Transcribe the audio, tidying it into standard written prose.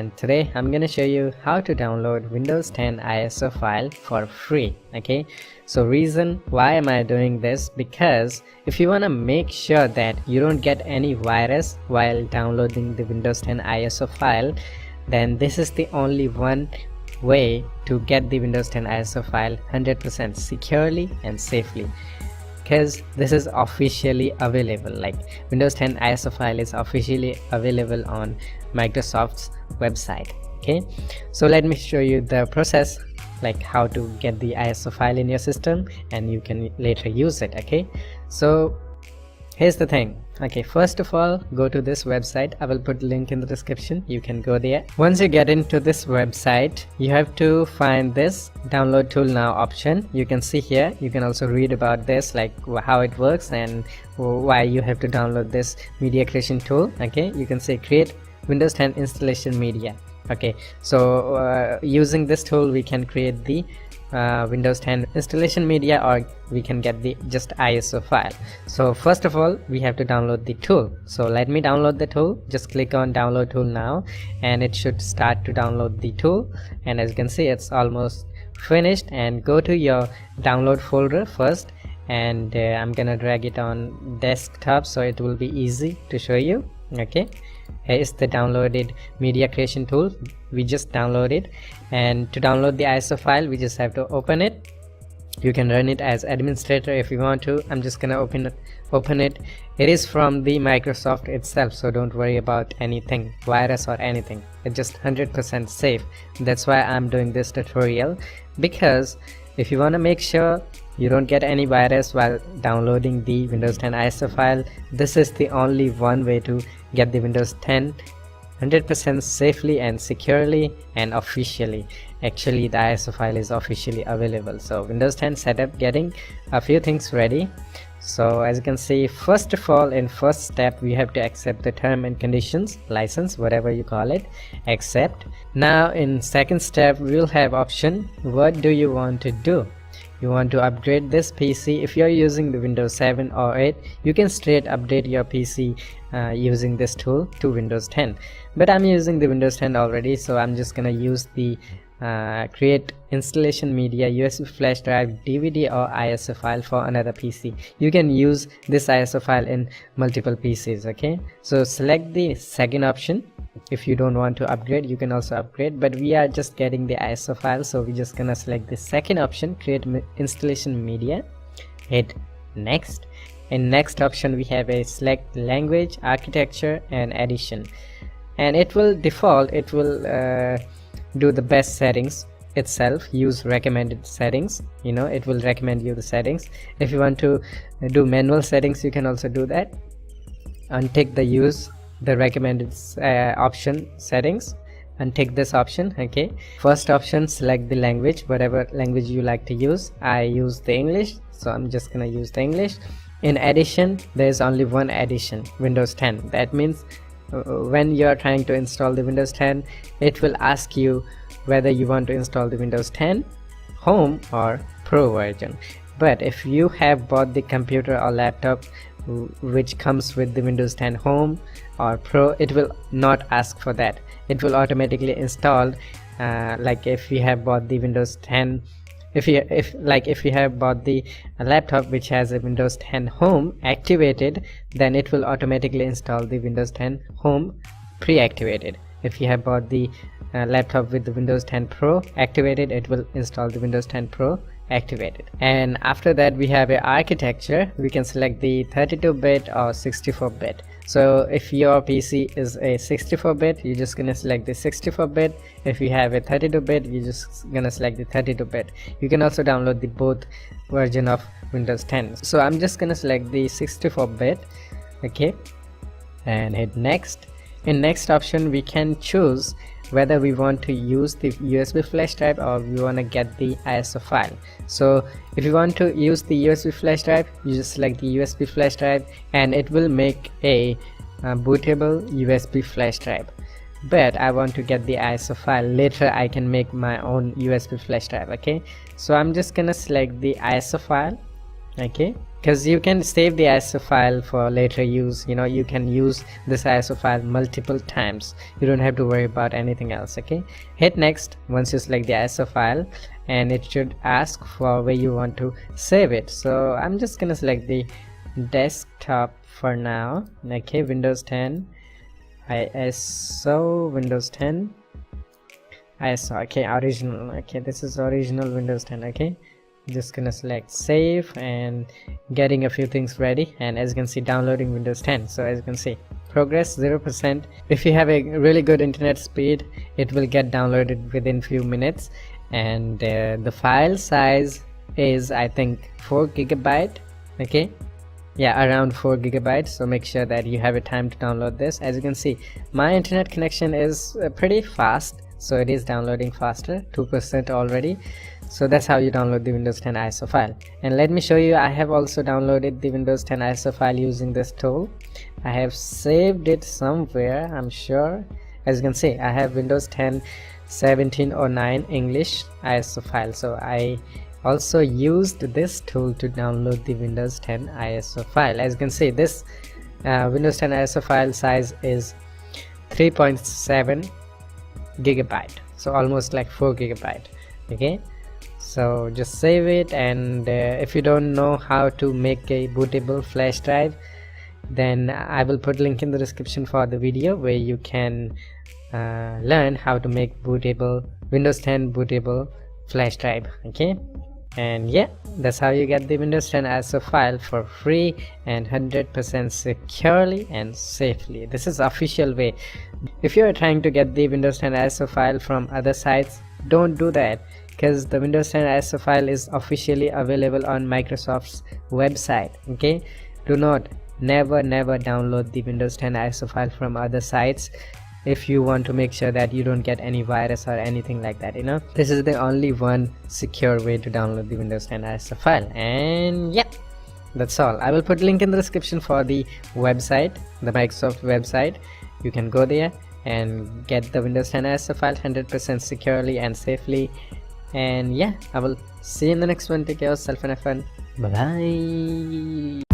and today I'm gonna show you how to download Windows 10 ISO file for free. Okay, so reason why am I doing this, because if you want to make sure that you don't get any virus while downloading the Windows 10 ISO file, then this is the only one way to get the Windows 10 ISO file 100% securely and safely, because this is officially available. Like Windows 10 ISO file is officially available on Microsoft's website. Okay, so let me show you the process, like how to get the ISO file in your system and you can later use it. Okay, so here's the thing. Okay, first of all, go to this website. I will put the link in the description. You can go there. Once you get into this website, you have to find this download tool now option. You can see here, you can also read about this, like how it works and why you have to download this media creation tool. Okay, you can say create Windows 10 installation media. Okay, so using this tool we can create the Windows 10 installation media, or we can get the just ISO file. So first of all, we have to download the tool. So let me download the tool. Just click on download tool now and it should start to download the tool, and as you can see, it's almost finished. And go to your download folder first, and I'm gonna drag it on desktop so it will be easy to show you. Okay, here is the downloaded media creation tool. We just downloaded, and to download the ISO file we just have to open it. You can run it as administrator if you want to. I'm just gonna open it. It is from the Microsoft itself, so don't worry about anything virus or anything. It's just 100% safe. That's why I'm doing this tutorial, because if you want to make sure you don't get any virus while downloading the Windows 10 ISO file, this is the only one way to get the Windows 10 100% safely and securely and officially. Actually, the ISO file is officially available. So Windows 10 setup, getting a few things ready. So as you can see, first of all, in first step we have to accept the term and conditions, license, whatever you call it, accept. Now in second step we will have option, what do you want to do? You want to upgrade this PC. If you're using the Windows 7 or 8, you can straight update your PC using this tool to Windows 10, but I'm using the Windows 10 already, so I'm just gonna use the create installation media USB flash drive, DVD or ISO file for another PC. You can use this ISO file in multiple PCs. Okay, so select the second option. If you don't want to upgrade, you can also upgrade, but we are just getting the ISO file, so we're just gonna select the second option, create installation media, hit next. In next option we have a select language, architecture and edition, and it will default, it will do the best settings itself. Use recommended settings, you know, it will recommend you the settings. If you want to do manual settings, you can also do that. Untick the use the recommended option settings, and take this option. Okay, first option, select the language, whatever language you like to use. I use the English, so I'm just gonna use the English. In addition, there is only one addition, Windows 10. That means when you are trying to install the Windows 10, it will ask you whether you want to install the Windows 10 Home or Pro version. But if you have bought the computer or laptop which comes with the Windows 10 Home or Pro, it will not ask for that. It will automatically install. Like if you have bought the Windows 10, if you have bought the laptop which has a Windows 10 Home activated, then it will automatically install the Windows 10 Home pre-activated. If you have bought the laptop with the Windows 10 Pro activated, it will install the Windows 10 Pro activated. And after that we have a architecture. We can select the 32-bit or 64-bit. So if your PC is a 64-bit, you're just gonna select the 64-bit. If you have a 32-bit, you're just gonna select the 32-bit. You can also download the both version of Windows 10. So I'm just gonna select the 64-bit. Okay, and hit next. In next option we can choose whether we want to use the USB flash drive or we want to get the ISO file. So if you want to use the USB flash drive, you just select the USB flash drive and it will make a bootable USB flash drive. But I want to get the ISO file. Later I can make my own USB flash drive. Okay, so I'm just gonna select the ISO file. Okay, because you can save the ISO file for later use. You know, you can use this ISO file multiple times. You don't have to worry about anything else. Okay, hit next once you select the ISO file, and it should ask for where you want to save it. So I'm just gonna select the desktop for now. Okay, Windows 10 ISO, Windows 10 ISO. Okay, original. Okay, this is original Windows 10. Okay, just gonna select save and getting a few things ready, and as you can see, downloading Windows 10. So as you can see, progress 0%. If you have a really good internet speed, it will get downloaded within few minutes, and the file size is, I think, 4 GB. Okay, yeah, around 4 GB. So make sure that you have a time to download this. As you can see, my internet connection is pretty fast, so it is downloading faster, 2% already. So that's how you download the Windows 10 ISO file. And let me show you, I have also downloaded the Windows 10 ISO file using this tool. I have saved it somewhere, I'm sure. As you can see, I have Windows 10 1709 English ISO file. So I also used this tool to download the Windows 10 ISO file. As you can see, this Windows 10 ISO file size is 3.7 GB, so almost like 4 GB. Okay, so just save it. And if you don't know how to make a bootable flash drive, then I will put link in the description for the video where you can learn how to make bootable Windows 10 bootable flash drive. Okay, and yeah, that's how you get the Windows 10 ISO file for free and 100% securely and safely. This is official way. If you are trying to get the Windows 10 ISO file from other sites, don't do that, because the Windows 10 ISO file is officially available on Microsoft's website. Okay, do not, never download the Windows 10 ISO file from other sites if you want to make sure that you don't get any virus or anything like that. You know, this is the only one secure way to download the Windows 10 ISO file. And yeah, that's all. I will put link in the description for the website, the Microsoft website. You can go there and get the Windows 10 ISO file 100% securely and safely. And yeah, I will see you in the next one. Take care of yourself and have fun. Bye bye.